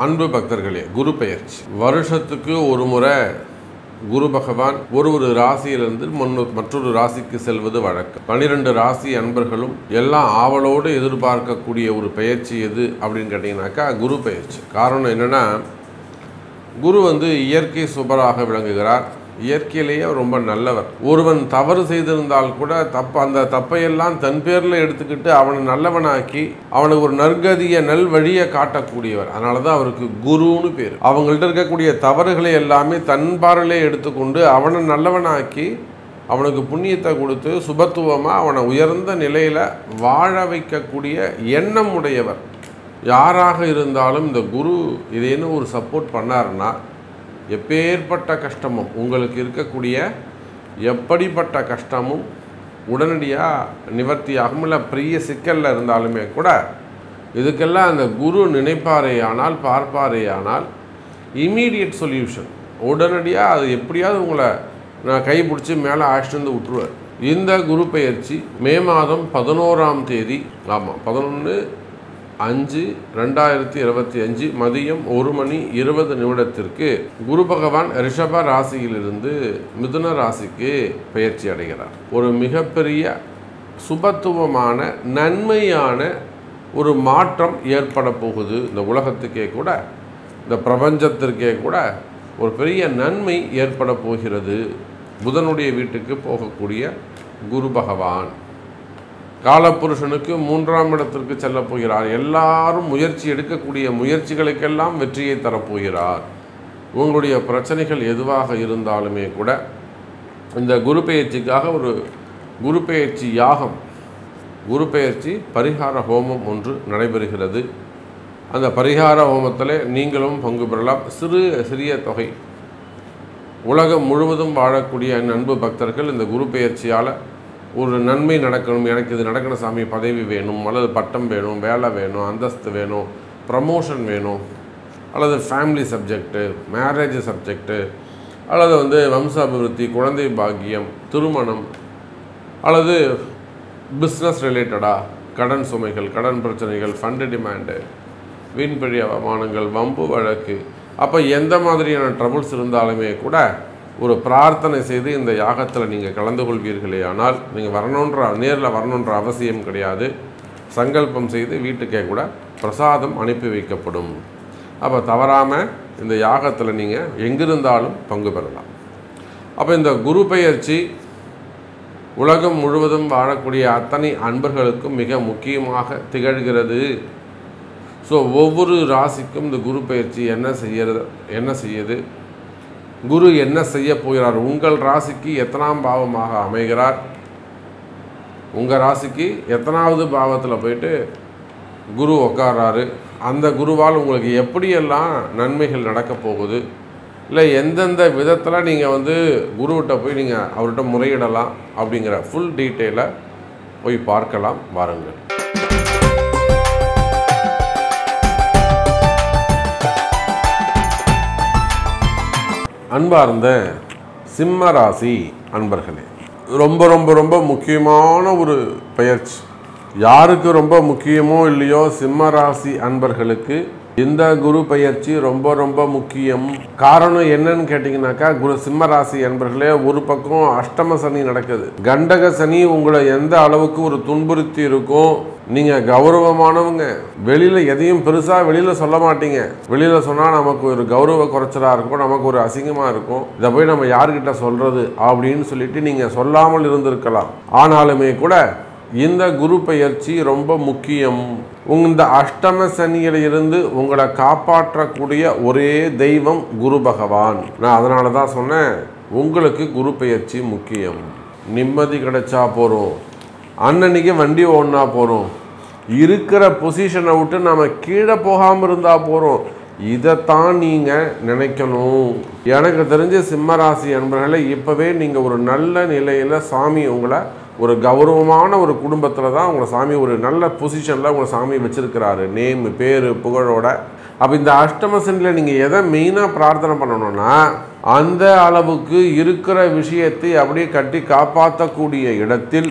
அன்பு பக்தர்களே, குரு பெயர்ச்சி வருஷத்துக்கு ஒரு முறை குரு பகவான் ஒரு ராசியிலிருந்து மற்றொரு ராசிக்கு செல்வது வழக்கம். 12 ராசி அன்பர்களும் எல்லாம் ஆவலோடு எதிர்பார்க்கக்கூடிய ஒரு பெயர்ச்சி எது அப்படின்னு கேட்டிங்கனாக்கா குரு பெயர்ச்சி. காரணம் என்னென்னா, குரு இயற்கை சுபராக விளங்குகிறார். இயற்கையிலேயே ரொம்ப நல்லவர். ஒருவன் தவறு செய்திருந்தால் கூட அந்த தப்பையெல்லாம் தன் பேரில் எடுத்துக்கிட்டு அவனை நல்லவனாக்கி அவனுக்கு ஒரு நற்கதியை நல்வழியை காட்டக்கூடியவர். அதனால தான் அவருக்கு குருன்னு பேர். அவங்கள்ட்ட இருக்கக்கூடிய தவறுகளை எல்லாமே தன் பார்வையிலே எடுத்துக்கொண்டு அவனை நல்லவனாக்கி அவனுக்கு புண்ணியத்தை கொடுத்து சுபத்துவமாக அவனை உயர்ந்த நிலையில் வாழ வைக்கக்கூடிய எண்ணம் உடையவர். யாராக இருந்தாலும் இந்த குரு இதேன்னு ஒரு சப்போர்ட் பண்ணாருன்னா எப்பேற்பட்ட கஷ்டமும் உங்களுக்கு இருக்கக்கூடிய எப்படிப்பட்ட கஷ்டமும் உடனடியாக நிவர்த்தியாகும். இல்லை பெரிய சிக்கலில் இருந்தாலுமே கூட இதுக்கெல்லாம் அந்த குரு நினைப்பாரேயானால் பார்ப்பாரேயானால் இம்மீடியட் சொல்யூஷன், உடனடியாக அது எப்படியாவது உங்களை நான் கைப்பிடிச்சி மேலே ஆஷ்டு விட்டுருவார். இந்த குரு பெயர்ச்சி மே மாதம் 11ஆம் தேதி, ஆமாம் 11/5/2025 மதியம் 1:20 குரு பகவான் ரிஷப ராசியிலிருந்து மிதுன ராசிக்கு பெயர்ச்சி அடைகிறார். ஒரு மிகப்பெரிய சுபத்துவமான நன்மையான ஒரு மாற்றம் ஏற்பட போகுது. இந்த உலகத்துக்கே கூட, இந்த பிரபஞ்சத்திற்கே கூட ஒரு பெரிய நன்மை ஏற்பட போகிறது. புதனுடைய வீட்டுக்கு போகக்கூடிய குரு பகவான் காலப்புருஷனுக்கு 3ஆம் இடத்திற்கு செல்ல போகிறார். எல்லாரும் முயற்சி எடுக்கக்கூடிய முயற்சிகளுக்கெல்லாம் வெற்றியை தரப்போகிறார். உங்களுடைய பிரச்சனைகள் எதுவாக இருந்தாலுமே கூட இந்த குரு பெயர்ச்சிக்காக ஒரு குரு பெயர்ச்சி யாகம், குரு பெயர்ச்சி பரிகார ஹோமம் ஒன்று நடைபெறுகிறது. அந்த பரிகார ஹோமத்தில் நீங்களும் பங்கு பெறலாம். சிறிய தொகை. உலகம் முழுவதும் வாழக்கூடிய அன்பு பக்தர்கள் இந்த குரு பெயர்ச்சியால் ஒரு நன்மை நடக்கணும், எனக்கு இது நடக்கணும் சாமி, பதவி வேணும், அல்லது பட்டம் வேணும், வேலை வேணும், அந்தஸ்து வேணும், ப்ரமோஷன் வேணும், அல்லது ஃபேமிலி சப்ஜெக்டு, மேரேஜ் சப்ஜெக்டு, அல்லது வம்சாபிவிருத்தி, குழந்தை பாக்கியம், திருமணம், அல்லது பிஸ்னஸ் ரிலேட்டடாக கடன் சுமைகள், கடன் பிரச்சனைகள், ஃபண்டு டிமாண்டு, வீண்பழி அவமானங்கள், வம்பு வழக்கு, அப்போ எந்த மாதிரியான ட்ரபுள்ஸ் இருந்தாலுமே கூட ஒரு பிரார்த்தனை செய்து இந்த யாகத்தில் நீங்கள் கலந்து கொள்வீர்களே ஆனால் நீங்கள் நேரில் வரணுன்ற அவசியம் கிடையாது. சங்கல்பம் செய்து வீட்டுக்கே கூட பிரசாதம் அனுப்பி வைக்கப்படும். அப்போ தவறாமல் இந்த யாகத்தில் நீங்கள் எங்கிருந்தாலும் பங்கு பெறலாம். அப்போ இந்த குரு பெயர்ச்சி உலகம் முழுவதும் வாழக்கூடிய அத்தனை அன்பர்களுக்கும் மிக முக்கியமாக திகழ்கிறது. ஸோ ஒவ்வொரு ராசிக்கும் இந்த குரு பெயர்ச்சி என்ன செய்யுது, குரு என்ன செய்ய போகிறார், உங்கள் ராசிக்கு எத்தனாம் பாவமாக அமைகிறார், உங்கள் ராசிக்கு எத்தனாவது பாவத்தில் போயிட்டு குரு உட்கார்றாரு, அந்த குருவால் உங்களுக்கு எப்படியெல்லாம் நன்மைகள் நடக்க போகுது, இல்லை எந்தெந்த விதத்தில் நீங்கள் குருவிட்ட போய் நீங்கள் அவர்கிட்ட முறையிடலாம் அப்படிங்கிற ஃபுல் டீட்டெயிலை போய் பார்க்கலாம். வாருங்கள். அன்பார்ந்த சிம்ம ராசி அன்பர்களே, ரொம்ப ரொம்ப ரொம்ப முக்கியமான ஒரு பெயர்ச்சி. யாருக்கு ரொம்ப முக்கியமோ இல்லையோ, சிம்ம ராசி அன்பர்களுக்கு இந்த குரு பெயர்ச்சி ரொம்ப ரொம்ப முக்கியம். காரணம் என்னன்னு கேட்டிங்கனாக்கா, சிம்ம ராசி அன்பர்களே, ஒரு பக்கம் அஷ்டம சனி நடக்குது. கண்டக சனி உங்களை எந்த அளவுக்கு ஒரு துன்புறுத்தி இருக்கும். நீங்கள் கௌரவமானவங்க, வெளியில் எதையும் பெருசாக வெளியில் சொல்ல மாட்டீங்க. வெளியில் சொன்னால் நமக்கு ஒரு கௌரவ குறைச்சலாக இருக்கும், நமக்கு ஒரு அசிங்கமாக இருக்கும். இதை போய் நம்ம யார்கிட்ட சொல்கிறது அப்படின்னு சொல்லிட்டு நீங்கள் சொல்லாமல் இருந்திருக்கலாம். ஆனாலுமே கூட இந்த குரு பெயர்ச்சி ரொம்ப முக்கியம். இந்த அஷ்டம சனியிலிருந்து உங்களை காப்பாற்றக்கூடிய ஒரே தெய்வம் குரு பகவான். நான் அதனால தான் சொன்னேன், உங்களுக்கு குரு பெயர்ச்சி முக்கியம். நிம்மதி கிடைச்சா போகிறோம், அன்னன்னைக்கு வண்டி ஓடினா போகிறோம், இருக்கிற பொசிஷனை விட்டு நம்ம கீழே போகாமல் இருந்தால் போகிறோம். இதைத்தான் நீங்கள் நினைக்கணும். எனக்கு தெரிஞ்ச சிம்மராசி அன்பர்களை இப்போவே நீங்கள் ஒரு நல்ல நிலையில் சாமி உங்களை ஒரு கௌரவமான ஒரு குடும்பத்தில் தான் உங்களை சாமி ஒரு நல்ல பொசிஷனில் உங்களை சாமி வச்சுருக்கிறாரு, நேம் பேர் புகழோட. அப்போ இந்த அஷ்டம சனியில் நீங்கள் எதை மெயினாக பிரார்த்தனை பண்ணணும்னா, அந்த அளவுக்கு இருக்கிற விஷயத்தை அப்படியே கட்டி காப்பாற்றக்கூடிய இடத்தில்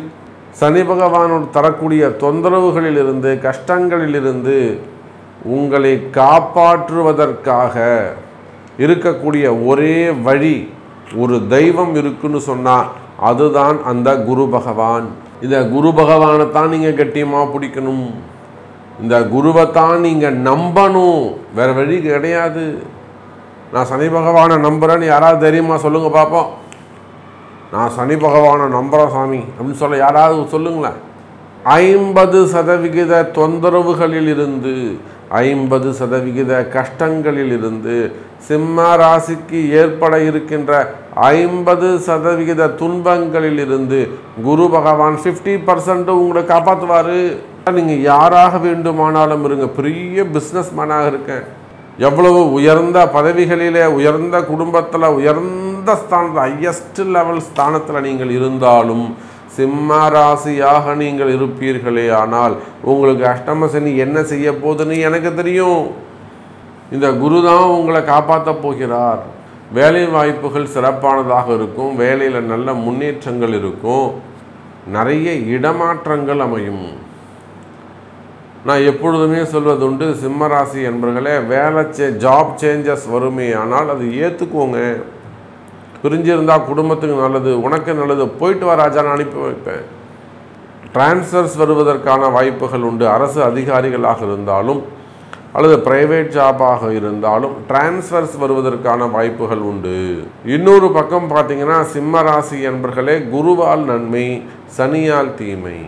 சனி பகவானோடு தரக்கூடிய தொந்தரவுகளிலிருந்து, கஷ்டங்களிலிருந்து உங்களை காப்பாற்றுவதற்காக இருக்கக்கூடிய ஒரே வழி, ஒரு தெய்வம் இருக்குன்னு சொன்னால் அதுதான் அந்த குரு பகவான். இந்த குரு பகவானை தான் நீங்கள் கட்டியமாக பிடிக்கணும். இந்த குருவை தான் நீங்கள் நம்பணும். வேறு வழி கிடையாது. நான் சனி பகவானை நம்புகிறேன்னு யாராவது தெரியுமா சொல்லுங்கள் பார்ப்போம். நான் சனி பகவானை நம்புகிறேன் சாமி அப்படின்னு சொல்ல யாராவது சொல்லுங்களேன். 50% தொந்தரவுகளில் இருந்து, 50% கஷ்டங்களில் இருந்து, சிம்ம ராசிக்கு ஏற்பட இருக்கின்ற 50% துன்பங்களில் இருந்து குரு பகவான் 50% உங்களை காப்பாற்றுவார். நீங்கள் யாராக வேண்டுமானாலும் இருங்க, பெரிய பிஸ்னஸ் மேனாக இருக்கேன், எவ்வளவு உயர்ந்த பதவிகளிலே, உயர்ந்த குடும்பத்தில், உயர்ந்த ஸ்தானத்தில், ஹையஸ்ட் லெவல் ஸ்தானத்தில் நீங்கள் இருந்தாலும் சிம்ம ராசியாக நீங்கள் இருப்பீர்களே ஆனால் உங்களுக்கு அஷ்டம சனி என்ன செய்ய போகுதுன்னு எனக்கு தெரியும். இந்த குரு தான் உங்களை காப்பாற்ற போகிறார். வேலை வாய்ப்புகள் சிறப்பானதாக இருக்கும், வேலையில் நல்ல முன்னேற்றங்கள் இருக்கும், நிறைய இடமாற்றங்கள் அமையும். நான் எப்பொழுதுமே சொல்வதுண்டு, சிம்ம ராசி என்பர்களே, ஜாப் சேஞ்சஸ் வருமே ஆனால் அது ஏற்றுக்கோங்க. பிரிஞ்சிருந்தால் குடும்பத்துக்கு நல்லது, உனக்கு நல்லது, போயிட்டு வா ராஜான்னு அனுப்பி வைப்பேன். டிரான்ஸ்ஃபர்ஸ் வருவதற்கான வாய்ப்புகள் உண்டு. அரசு அதிகாரிகளாக இருந்தாலும் அல்லது பிரைவேட் ஜாபாக இருந்தாலும் டிரான்ஸ்ஃபர்ஸ் வருவதற்கான வாய்ப்புகள் உண்டு. இன்னொரு பக்கம் பார்த்தீங்கன்னா சிம்ம ராசி என்பர்களே, குருவால் நன்மை, சனியால் தீமை.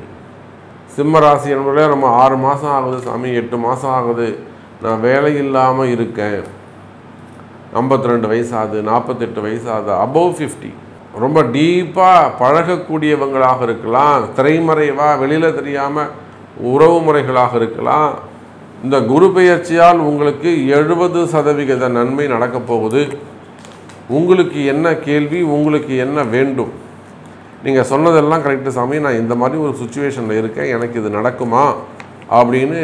சிம்ம ராசி என்பர்களே, நம்ம 6 மாதம் ஆகுது சாமி, 8 மாதம் ஆகுது, நான் வேலை இல்லாமல் இருக்கேன், 52 வயசாகுது, 48 வயசாகுது, அபவ் 50, ரொம்ப டீப்பாக பழகக்கூடியவங்களாக இருக்கலாம், திரைமறைவாக வெளியில் தெரியாமல் உறவு முறைகளாக இருக்கலாம். இந்த குரு பெயர்ச்சியால் உங்களுக்கு 70% நன்மை நடக்கப் போகுது. உங்களுக்கு என்ன கேள்வி, உங்களுக்கு என்ன வேண்டும்? நீங்கள் சொன்னதெல்லாம் கரெக்டு சாமி, நான் இந்த மாதிரி ஒரு சுச்சுவேஷனில் இருக்கேன், எனக்கு இது நடக்குமா அப்படின்னு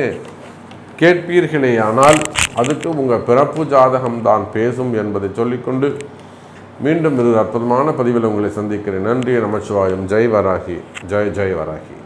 கேட்பீர்களே ஆனால் அதுக்கு உங்கள் பிறப்பு ஜாதகம்தான் பேசும் என்பதை சொல்லிக்கொண்டு மீண்டும் ஒரு அற்புதமான பதிவில் உங்களை சந்திக்கிறேன். நன்றி, நமச்சிவாயம். ஜெய் வராகி, ஜெய் ஜெய் வராகி.